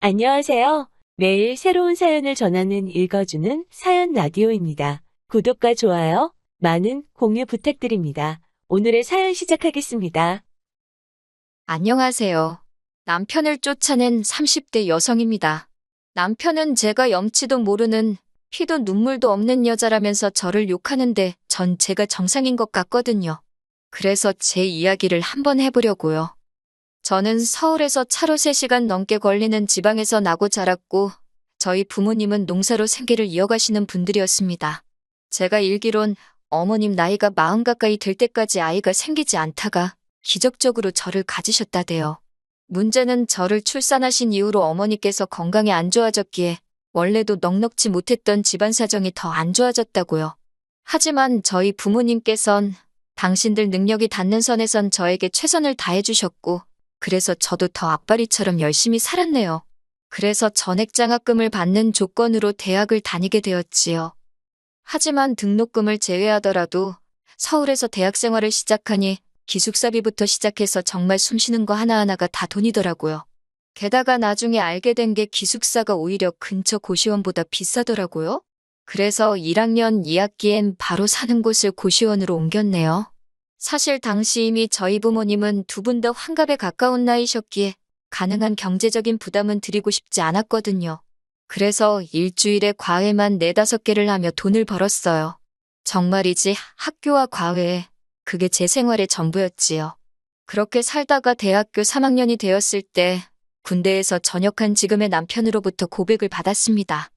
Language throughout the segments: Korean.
안녕하세요. 매일 새로운 사연을 전하는 읽어주는 사연 라디오입니다. 구독과 좋아요, 많은 공유 부탁드립니다. 오늘의 사연 시작하겠습니다. 안녕하세요. 남편을 쫓아낸 30대 여성입니다. 남편은 제가 염치도 모르는 피도 눈물도 없는 여자라면서 저를 욕하는데 전 제가 정상인 것 같거든요. 그래서 제 이야기를 한번 해보려고요. 저는 서울에서 차로 3시간 넘게 걸리는 지방에서 나고 자랐고 저희 부모님은 농사로 생계를 이어가시는 분들이었습니다. 제가 일기론 어머님 나이가 40 가까이 될 때까지 아이가 생기지 않다가 기적적으로 저를 가지셨다대요. 문제는 저를 출산하신 이후로 어머니께서 건강이 안 좋아졌기에 원래도 넉넉지 못했던 집안 사정이 더 안 좋아졌다고요. 하지만 저희 부모님께선 당신들 능력이 닿는 선에선 저에게 최선을 다해주셨고 그래서 저도 더 앞바리처럼 열심히 살았네요. 그래서 전액장학금을 받는 조건으로 대학을 다니게 되었지요. 하지만 등록금을 제외하더라도 서울에서 대학 생활을 시작하니 기숙사비부터 시작해서 정말 숨쉬는 거 하나하나가 다 돈이더라고요. 게다가 나중에 알게 된 게 기숙사가 오히려 근처 고시원보다 비싸더라고요. 그래서 1학년 2학기엔 바로 사는 곳을 고시원으로 옮겼네요. 사실 당시 이미 저희 부모님은 두 분 다 환갑에 가까운 나이셨기에 가능한 경제적인 부담은 드리고 싶지 않았거든요. 그래서 일주일에 과외만 4-5개를 하며 돈을 벌었어요. 정말이지 학교와 과외, 그게 제 생활의 전부였지요. 그렇게 살다가 대학교 3학년이 되었을 때 군대에서 전역한 지금의 남편으로부터 고백을 받았습니다.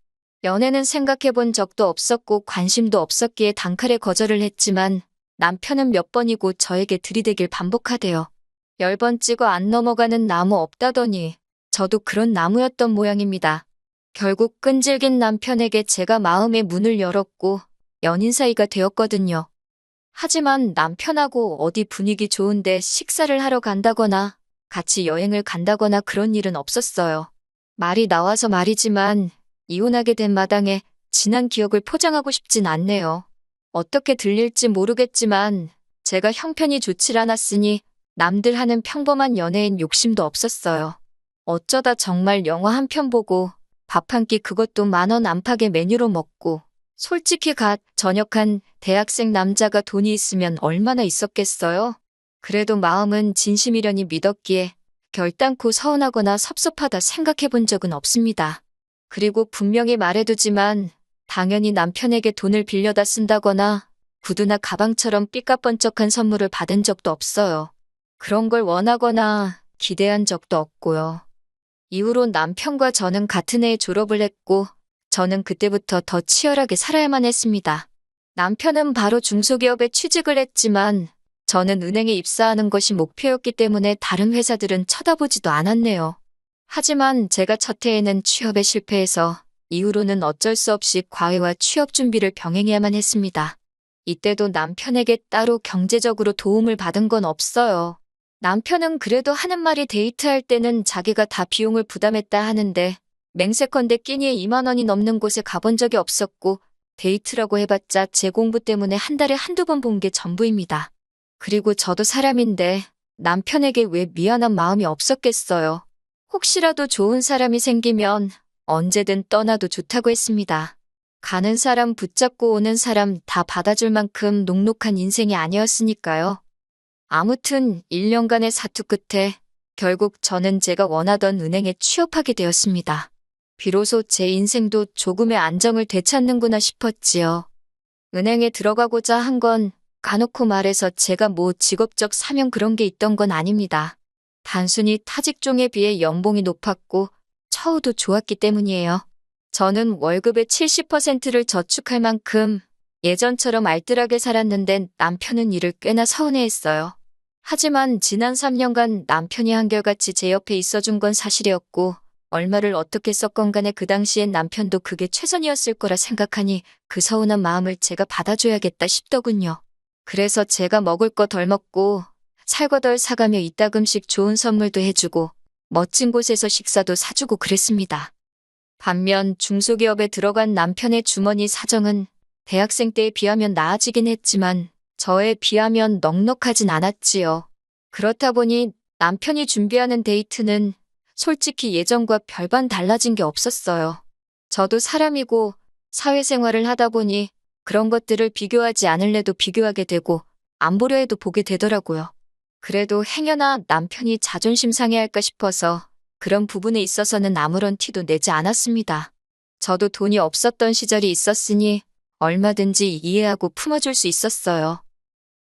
연애는 생각해 본 적도 없었고 관심도 없었기에 단칼에 거절을 했지만 남편은 몇 번이고 저에게 들이대길 반복하대요. 10번 찍어 안 넘어가는 나무 없다더니 저도 그런 나무였던 모양입니다. 결국 끈질긴 남편에게 제가 마음의 문을 열었고 연인 사이가 되었거든요. 하지만 남편하고 어디 분위기 좋은데 식사를 하러 간다거나 같이 여행을 간다거나 그런 일은 없었어요. 말이 나와서 말이지만 이혼하게 된 마당에 지난 기억을 포장하고 싶진 않네요. 어떻게 들릴지 모르겠지만 제가 형편이 좋질 않았으니 남들 하는 평범한 연애엔 욕심도 없었어요. 어쩌다 정말 영화 한 편 보고 밥 한 끼 그것도 10,000원 안팎의 메뉴로 먹고 솔직히 전역한 대학생 남자가 돈이 있으면 얼마나 있었겠어요? 그래도 마음은 진심이려니 믿었기에 결단코 서운하거나 섭섭하다 생각해 본 적은 없습니다. 그리고 분명히 말해두지만 당연히 남편에게 돈을 빌려다 쓴다거나 구두나 가방처럼 삐까뻔쩍한 선물을 받은 적도 없어요. 그런 걸 원하거나 기대한 적도 없고요. 이후로 남편과 저는 같은 해에 졸업을 했고 저는 그때부터 더 치열하게 살아야만 했습니다. 남편은 바로 중소기업에 취직을 했지만 저는 은행에 입사하는 것이 목표였기 때문에 다른 회사들은 쳐다보지도 않았네요. 하지만 제가 첫 해에는 취업에 실패해서 이후로는 어쩔 수 없이 과외와 취업 준비를 병행해야만 했습니다. 이때도 남편에게 따로 경제적으로 도움을 받은 건 없어요. 남편은 그래도 하는 말이 데이트할 때는 자기가 다 비용을 부담했다 하는데 맹세컨대 끼니에 20,000원이 넘는 곳에 가본 적이 없었고 데이트라고 해봤자 제 공부 때문에 한 달에 한두 번 본 게 전부입니다. 그리고 저도 사람인데 남편에게 왜 미안한 마음이 없었겠어요. 혹시라도 좋은 사람이 생기면 언제든 떠나도 좋다고 했습니다. 가는 사람 붙잡고 오는 사람 다 받아줄 만큼 녹록한 인생이 아니었으니까요. 아무튼 1년간의 사투 끝에 결국 저는 제가 원하던 은행에 취업하게 되었습니다. 비로소 제 인생도 조금의 안정을 되찾는구나 싶었지요. 은행에 들어가고자 한 건 까놓고 말해서 제가 뭐 직업적 사명 그런 게 있던 건 아닙니다. 단순히 타직종에 비해 연봉이 높았고 처우도 좋았기 때문이에요. 저는 월급의 70%를 저축할 만큼 예전처럼 알뜰하게 살았는데 남편은 이를 꽤나 서운해했어요. 하지만 지난 3년간 남편이 한결같이 제 옆에 있어준 건 사실이었고 얼마를 어떻게 썼건 간에 그 당시엔 남편도 그게 최선이었을 거라 생각하니 그 서운한 마음을 제가 받아줘야겠다 싶더군요. 그래서 제가 먹을 거 덜 먹고 살 거 덜 사가며 이따금씩 좋은 선물도 해주고 멋진 곳에서 식사도 사주고 그랬습니다. 반면 중소기업에 들어간 남편의 주머니 사정은 대학생 때에 비하면 나아지긴 했지만 저에 비하면 넉넉하진 않았지요. 그렇다 보니 남편이 준비하는 데이트는 솔직히 예전과 별반 달라진 게 없었어요. 저도 사람이고 사회생활을 하다 보니 그런 것들을 비교하지 않을래도 비교하게 되고 안 보려 해도 보게 되더라고요. 그래도 행여나 남편이 자존심 상해할까 싶어서 그런 부분에 있어서는 아무런 티도 내지 않았습니다. 저도 돈이 없었던 시절이 있었으니 얼마든지 이해하고 품어줄 수 있었어요.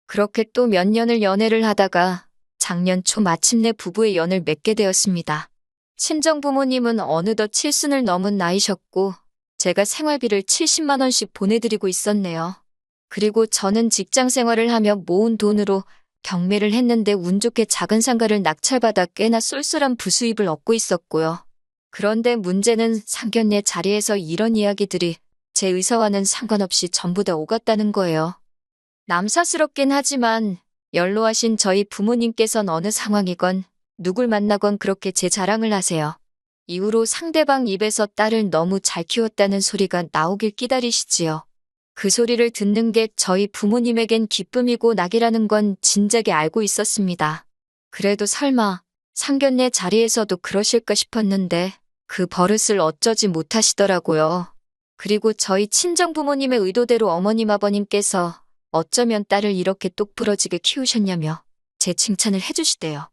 그렇게 또 몇 년을 연애를 하다가 작년 초 마침내 부부의 연을 맺게 되었습니다. 친정 부모님은 어느덧 칠순을 넘은 나이셨고 제가 생활비를 70만 원씩 보내드리고 있었네요. 그리고 저는 직장 생활을 하며 모은 돈으로 경매를 했는데 운 좋게 작은 상가를 낙찰받아 꽤나 쏠쏠한 부수입을 얻고 있었고요. 그런데 문제는 상견례 자리에서 이런 이야기들이 제 의사와는 상관없이 전부 다 오갔다는 거예요. 남사스럽긴 하지만 연로하신 저희 부모님께선 어느 상황이건 누굴 만나건 그렇게 제 자랑을 하세요. 이후로 상대방 입에서 딸을 너무 잘 키웠다는 소리가 나오길 기다리시지요. 그 소리를 듣는 게 저희 부모님에겐 기쁨이고 낙이라는 건 진작에 알고 있었습니다. 그래도 설마 상견례 자리에서도 그러실까 싶었는데 그 버릇을 어쩌지 못하시더라고요. 그리고 저희 친정 부모님의 의도대로 어머님 아버님께서 어쩌면 딸을 이렇게 똑부러지게 키우셨냐며 제 칭찬을 해주시대요.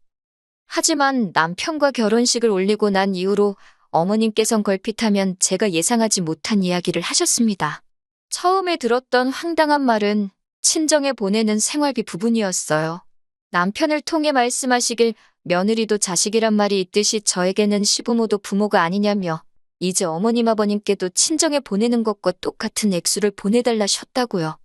하지만 남편과 결혼식을 올리고 난 이후로 어머님께선 걸핏하면 제가 예상하지 못한 이야기를 하셨습니다. 처음에 들었던 황당한 말은 친정에 보내는 생활비 부분이었어요. 남편을 통해 말씀하시길 며느리도 자식이란 말이 있듯이 저에게는 시부모도 부모가 아니냐며 이제 어머님 아버님께도 친정에 보내는 것과 똑같은 액수를 보내달라셨다고요.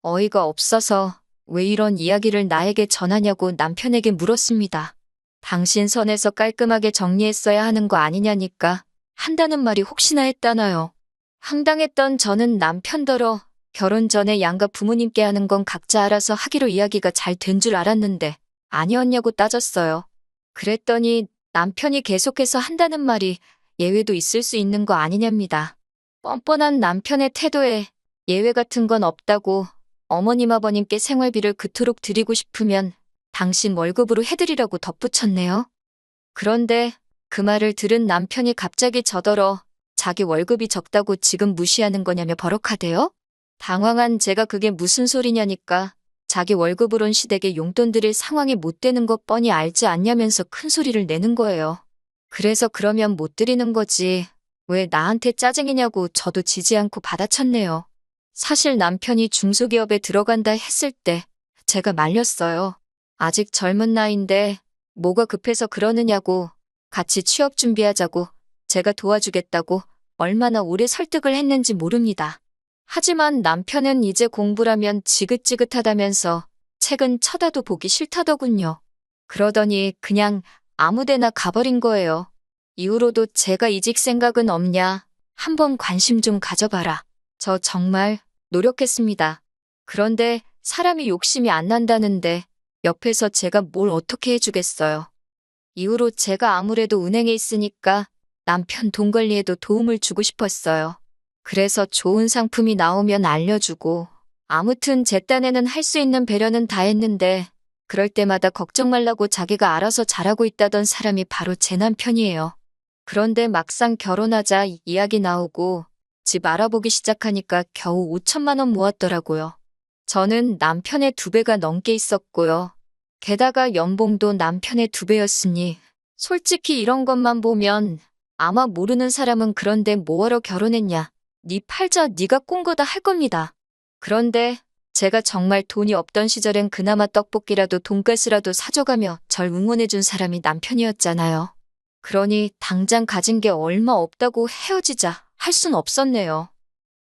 어이가 없어서 왜 이런 이야기를 나에게 전하냐고 남편에게 물었습니다. 당신 선에서 깔끔하게 정리했어야 하는 거 아니냐니까 한다는 말이 혹시나 했다나요. 황당했던 저는 남편더러 결혼 전에 양가 부모님께 하는 건 각자 알아서 하기로 이야기가 잘 된 줄 알았는데 아니었냐고 따졌어요. 그랬더니 남편이 계속해서 한다는 말이 예외도 있을 수 있는 거 아니냐입니다. 뻔뻔한 남편의 태도에 예외 같은 건 없다고 어머님 아버님께 생활비를 그토록 드리고 싶으면 당신 월급으로 해드리라고 덧붙였네요. 그런데 그 말을 들은 남편이 갑자기 저더러 자기 월급이 적다고 지금 무시하는 거냐며 버럭하대요. 당황한 제가 그게 무슨 소리냐니까 자기 월급으론 시댁에 용돈 드릴 상황이 못 되는 것 뻔히 알지 않냐면서 큰 소리를 내는 거예요. 그래서 그러면 못 드리는 거지. 왜 나한테 짜증이냐고 저도 지지 않고 받아쳤네요. 사실 남편이 중소기업에 들어간다 했을 때 제가 말렸어요. 아직 젊은 나이인데 뭐가 급해서 그러느냐고 같이 취업 준비하자고 제가 도와주겠다고 얼마나 오래 설득을 했는지 모릅니다. 하지만 남편은 이제 공부라면 지긋지긋하다면서 책은 쳐다도 보기 싫다더군요. 그러더니 그냥 아무데나 가버린 거예요. 이후로도 제가 이직 생각은 없냐? 한번 관심 좀 가져봐라. 저 정말 노력했습니다. 그런데 사람이 욕심이 안 난다는데 옆에서 제가 뭘 어떻게 해주겠어요. 이후로 제가 아무래도 은행에 있으니까 남편 돈 관리에도 도움을 주고 싶었어요. 그래서 좋은 상품이 나오면 알려주고 아무튼 제 딴에는 할 수 있는 배려는 다 했는데 그럴 때마다 걱정 말라고 자기가 알아서 잘하고 있다던 사람이 바로 제 남편이에요. 그런데 막상 결혼하자 이야기 나오고 집 알아보기 시작하니까 겨우 5천만 원 모았더라고요. 저는 남편의 2배가 넘게 있었고요. 게다가 연봉도 남편의 2배였으니 솔직히 이런 것만 보면 아마 모르는 사람은 그런데 뭐하러 결혼했냐. 네 팔자 네가 꼰 거다 할 겁니다. 그런데 제가 정말 돈이 없던 시절엔 그나마 떡볶이라도 돈가스라도 사줘가며 절 응원해준 사람이 남편이었잖아요. 그러니 당장 가진 게 얼마 없다고 헤어지자 할 순 없었네요.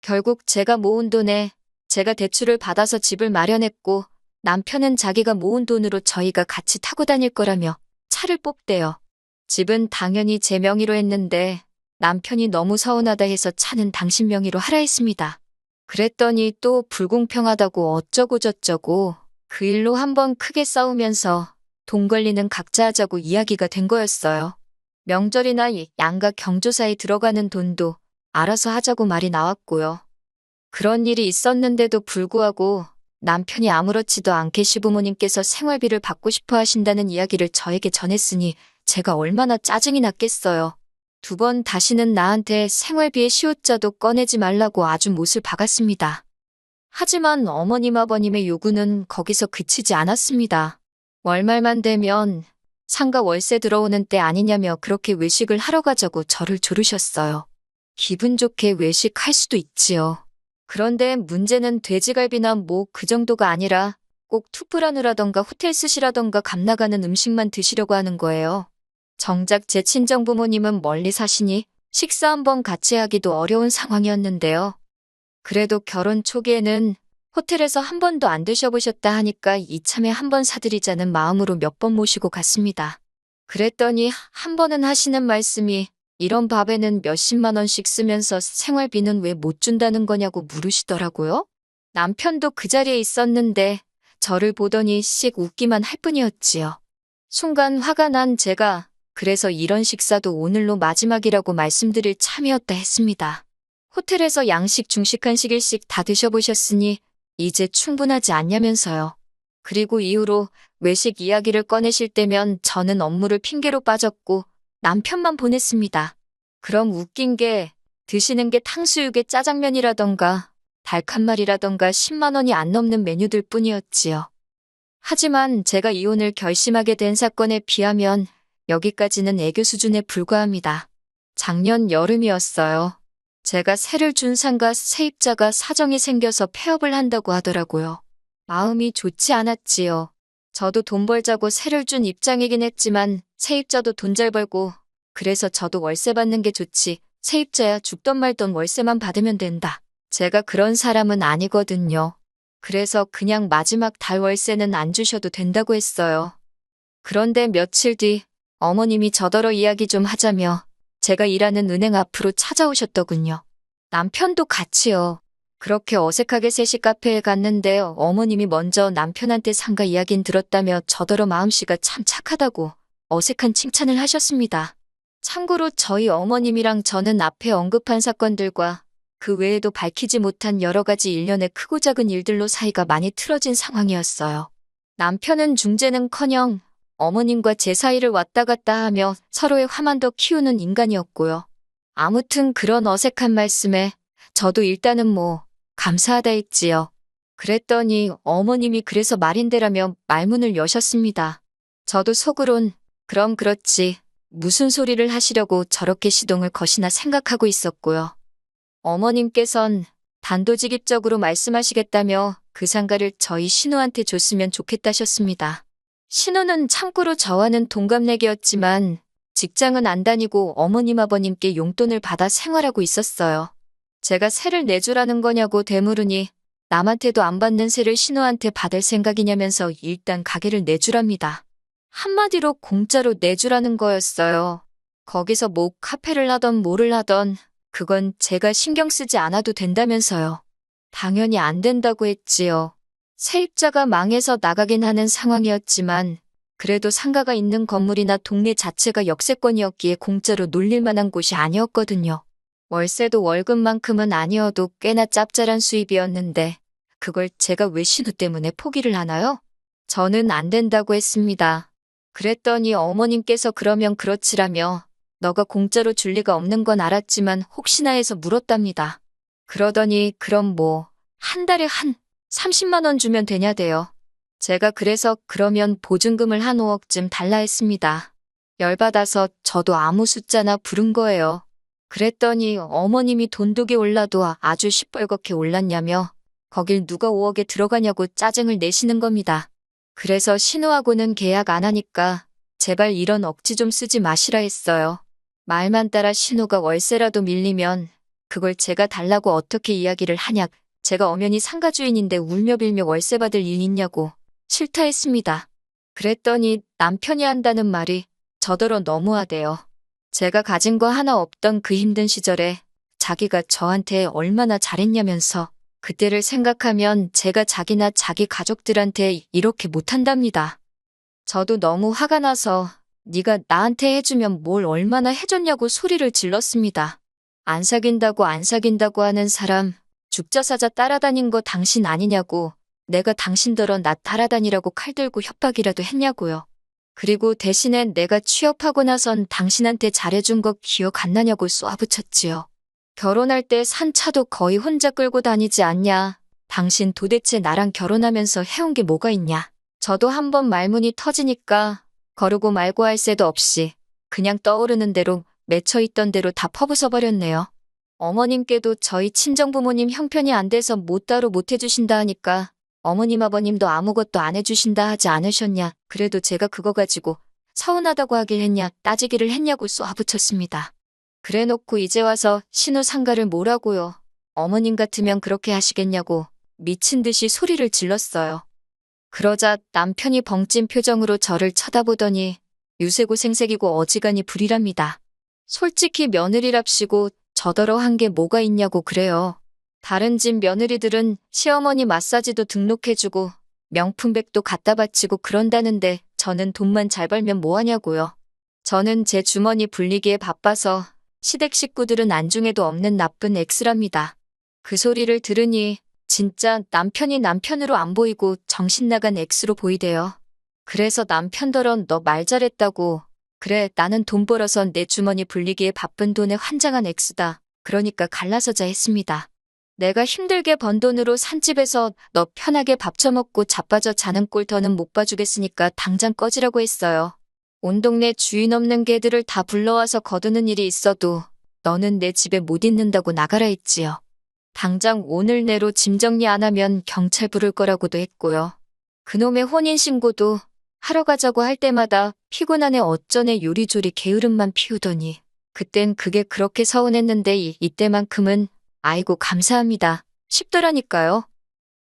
결국 제가 모은 돈에 제가 대출을 받아서 집을 마련했고 남편은 자기가 모은 돈으로 저희가 같이 타고 다닐 거라며 차를 뽑대요. 집은 당연히 제 명의로 했는데 남편이 너무 서운하다 해서 차는 당신 명의로 하라 했습니다. 그랬더니 또 불공평하다고 어쩌고 저쩌고 그 일로 한번 크게 싸우면서 돈 관리는 각자 하자고 이야기가 된 거였어요. 명절이나 양가 경조사에 들어가는 돈도 알아서 하자고 말이 나왔고요. 그런 일이 있었는데도 불구하고 남편이 아무렇지도 않게 시부모님께서 생활비를 받고 싶어 하신다는 이야기를 저에게 전했으니 제가 얼마나 짜증이 났겠어요. 2번 다시는 나한테 생활비의 시옷자도 꺼내지 말라고 아주 못을 박았습니다. 하지만 어머님 아버님의 요구는 거기서 그치지 않았습니다. 월말만 되면 상가 월세 들어오는 때 아니냐며 그렇게 외식을 하러 가자고 저를 조르셨어요. 기분 좋게 외식할 수도 있지요. 그런데 문제는 돼지갈비나 뭐 그 정도가 아니라 꼭 투프라누라던가 호텔 스시라던가 값 나가는 음식만 드시려고 하는 거예요. 정작 제 친정부모님은 멀리 사시니 식사 한번 같이 하기도 어려운 상황이었는데요. 그래도 결혼 초기에는 호텔에서 한 번도 안 드셔보셨다 하니까 이참에 한 번 사드리자는 마음으로 몇 번 모시고 갔습니다. 그랬더니 한 번은 하시는 말씀이 이런 밥에는 몇십만 원씩 쓰면서 생활비는 왜 못 준다는 거냐고 물으시더라고요. 남편도 그 자리에 있었는데 저를 보더니 씩 웃기만 할 뿐이었지요. 순간 화가 난 제가 그래서 이런 식사도 오늘로 마지막이라고 말씀드릴 참이었다 했습니다. 호텔에서 양식, 중식, 한식, 일식 다 드셔보셨으니 이제 충분하지 않냐면서요. 그리고 이후로 외식 이야기를 꺼내실 때면 저는 업무를 핑계로 빠졌고 남편만 보냈습니다. 그럼 웃긴 게 드시는 게 탕수육에 짜장면이라던가 닭 한 마리라던가 10만 원이 안 넘는 메뉴들 뿐이었지요. 하지만 제가 이혼을 결심하게 된 사건에 비하면 여기까지는 애교 수준에 불과합니다. 작년 여름이었어요. 제가 세를 준 상가 세입자가 사정이 생겨서 폐업을 한다고 하더라고요. 마음이 좋지 않았지요. 저도 돈 벌자고 세를 준 입장이긴 했지만 세입자도 돈 잘 벌고 그래서 저도 월세 받는 게 좋지 세입자야 죽던 말던 월세만 받으면 된다. 제가 그런 사람은 아니거든요. 그래서 그냥 마지막 달 월세는 안 주셔도 된다고 했어요. 그런데 며칠 뒤 어머님이 저더러 이야기 좀 하자며 제가 일하는 은행 앞으로 찾아오셨더군요. 남편도 같이요. 그렇게 어색하게 셋이 카페에 갔는데 어머님이 먼저 남편한테 상가 이야긴 들었다며 저더러 마음씨가 참 착하다고 어색한 칭찬을 하셨습니다. 참고로 저희 어머님이랑 저는 앞에 언급한 사건들과 그 외에도 밝히지 못한 여러 가지 일련의 크고 작은 일들로 사이가 많이 틀어진 상황이었어요. 남편은 중재는커녕 어머님과 제 사이를 왔다 갔다 하며 서로의 화만 더 키우는 인간이었고요. 아무튼 그런 어색한 말씀에 저도 일단은 뭐 감사하다 했지요. 그랬더니 어머님이 그래서 말인데라며 말문을 여셨습니다. 저도 속으론 그럼 그렇지 무슨 소리를 하시려고 저렇게 시동을 거시나 생각하고 있었고요. 어머님께선 단도직입적으로 말씀하시겠다며 그 상가를 저희 신우한테 줬으면 좋겠다셨습니다. 신우는 참고로 저와는 동갑내기였지만 직장은 안 다니고 어머님 아버님께 용돈을 받아 생활하고 있었어요. 제가 세를 내주라는 거냐고 되물으니 남한테도 안 받는 세를 신우한테 받을 생각이냐면서 일단 가게를 내주랍니다. 한마디로 공짜로 내주라는 거였어요. 거기서 뭐 카페를 하던 뭐를 하던 그건 제가 신경 쓰지 않아도 된다면서요. 당연히 안 된다고 했지요. 세입자가 망해서 나가긴 하는 상황이었지만 그래도 상가가 있는 건물이나 동네 자체가 역세권이었기에 공짜로 놀릴 만한 곳이 아니었거든요. 월세도 월급만큼은 아니어도 꽤나 짭짤한 수입이었는데 그걸 제가 왜 신우 때문에 포기를 하나요? 저는 안 된다고 했습니다. 그랬더니 어머님께서 그러면 그렇지라며 너가 공짜로 줄 리가 없는 건 알았지만 혹시나 해서 물었답니다. 그러더니 그럼 뭐 한 달에 한 30만 원 주면 되냐대요. 제가 그래서 그러면 보증금을 한 5억쯤 달라 했습니다. 열받아서 저도 아무 숫자나 부른 거예요. 그랬더니 어머님이 돈독이 올라도 아주 시뻘겋게 올랐냐며 거길 누가 5억에 들어가냐고 짜증을 내시는 겁니다. 그래서 신우하고는 계약 안 하니까 제발 이런 억지 좀 쓰지 마시라 했어요. 말만 따라 신우가 월세라도 밀리면 그걸 제가 달라고 어떻게 이야기를 하냐. 제가 엄연히 상가 주인인데 울며 빌며 월세 받을 일 있냐고 싫다 했습니다. 그랬더니 남편이 한다는 말이 저더러 너무하대요. 제가 가진 거 하나 없던 그 힘든 시절에 자기가 저한테 얼마나 잘했냐면서 그때를 생각하면 제가 자기나 자기 가족들한테 이렇게 못한답니다. 저도 너무 화가 나서 네가 나한테 해주면 뭘 얼마나 해줬냐고 소리를 질렀습니다. 안 사귄다고 안 사귄다고 하는 사람 죽자 사자 따라다닌 거 당신 아니냐고 내가 당신더러 나 따라다니라고 칼 들고 협박이라도 했냐고요. 그리고 대신에 내가 취업하고 나선 당신한테 잘해준 거 기억 안 나냐고 쏘아붙였지요. 결혼할 때 산 차도 거의 혼자 끌고 다니지 않냐. 당신 도대체 나랑 결혼하면서 해온 게 뭐가 있냐. 저도 한번 말문이 터지니까 거르고 말고 할 새도 없이 그냥 떠오르는 대로 맺혀있던 대로 다 퍼부숴버렸네요. 어머님께도 저희 친정부모님 형편이 안 돼서 못 따로 못 해주신다 하니까 어머님 아버님도 아무것도 안 해주신다 하지 않으셨냐. 그래도 제가 그거 가지고 서운하다고 하길 했냐 따지기를 했냐고 쏘아붙였습니다. 그래놓고 이제 와서 신우 상가를 뭐라고요. 어머님 같으면 그렇게 하시겠냐고 미친 듯이 소리를 질렀어요. 그러자 남편이 벙찐 표정으로 저를 쳐다보더니 유세고생색이고 어지간히 불이랍니다. 솔직히 며느리랍시고 저더러한 게 뭐가 있냐고 그래요. 다른 집 며느리들은 시어머니 마사지도 등록해주고 명품백도 갖다 바치고 그런다는데 저는 돈만 잘 벌면 뭐하냐고요. 저는 제 주머니 불리기에 바빠서 시댁 식구들은 안중에도 없는 나쁜 엑스랍니다. 그 소리를 들으니 진짜 남편이 남편으로 안 보이고 정신 나간 엑스로 보이대요. 그래서 남편더러 너 말 잘했다고. 그래 나는 돈 벌어서 내 주머니 불리기에 바쁜 돈에 환장한 엑스다. 그러니까 갈라서자 했습니다. 내가 힘들게 번 돈으로 산 집에서 너 편하게 밥 처먹고 자빠져 자는 꼴 더는 못 봐주겠으니까 당장 꺼지라고 했어요. 온 동네 주인 없는 개들을 다 불러와서 거두는 일이 있어도 너는 내 집에 못 있는다고 나가라 했지요. 당장 오늘 내로 짐 정리 안 하면 경찰 부를 거라고도 했고요. 그놈의 혼인신고도 하러 가자고 할 때마다 피곤하네 어쩌네 요리조리 게으름만 피우더니 그땐 그게 그렇게 서운했는데 이때만큼은 아이고 감사합니다 싶더라니까요.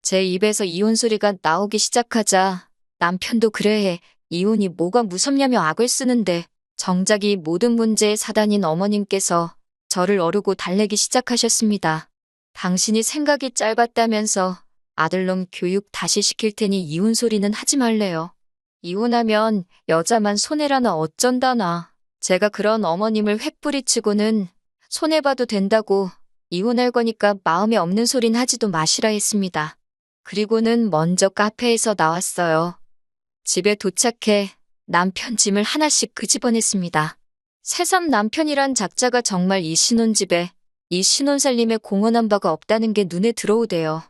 제 입에서 이혼 소리가 나오기 시작하자 남편도 그래 해. 이혼이 뭐가 무섭냐며 악을 쓰는데 정작 이 모든 문제의 사단인 어머님께서 저를 어르고 달래기 시작하셨습니다. 당신이 생각이 짧았다면서 아들놈 교육 다시 시킬 테니 이혼 소리는 하지 말래요. 이혼하면 여자만 손해라나 어쩐다나. 제가 그런 어머님을 횃뿌리치고는 손해봐도 된다고 이혼할 거니까 마음에 없는 소린 하지도 마시라 했습니다. 그리고는 먼저 카페에서 나왔어요. 집에 도착해 남편 짐을 하나씩 끄집어냈습니다. 새삼 남편이란 작자가 정말 이 신혼집에 이 신혼살림에 공헌한 바가 없다는 게 눈에 들어오대요.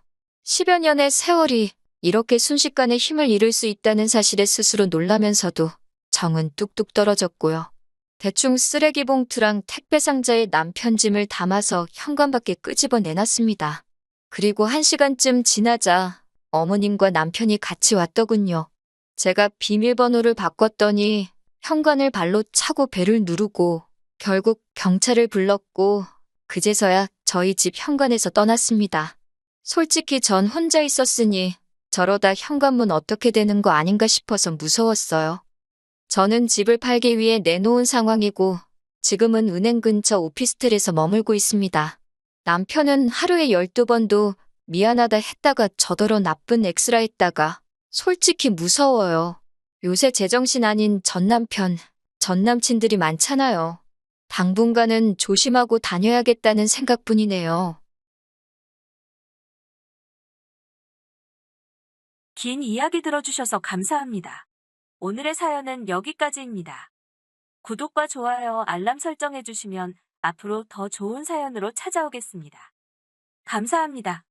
10여 년의 세월이 이렇게 순식간에 힘을 잃을 수 있다는 사실에 스스로 놀라면서도 정은 뚝뚝 떨어졌고요. 대충 쓰레기 봉투랑 택배 상자에 남편 짐을 담아서 현관밖에 끄집어 내놨습니다. 그리고 1시간쯤 지나자 어머님과 남편이 같이 왔더군요. 제가 비밀번호를 바꿨더니 현관을 발로 차고 벨을 누르고 결국 경찰을 불렀고 그제서야 저희 집 현관에서 떠났습니다. 솔직히 전 혼자 있었으니 저러다 현관문 어떻게 되는 거 아닌가 싶어서 무서웠어요. 저는 집을 팔기 위해 내놓은 상황이고 지금은 은행 근처 오피스텔에서 머물고 있습니다. 남편은 하루에 12번도 미안하다 했다가 저더러 나쁜 엑스라 했다가 솔직히 무서워요. 요새 제정신 아닌 전남편, 전남친들이 많잖아요. 당분간은 조심하고 다녀야겠다는 생각뿐이네요. 긴 이야기 들어주셔서 감사합니다. 오늘의 사연은 여기까지입니다. 구독과 좋아요, 알람 설정해주시면 앞으로 더 좋은 사연으로 찾아오겠습니다. 감사합니다.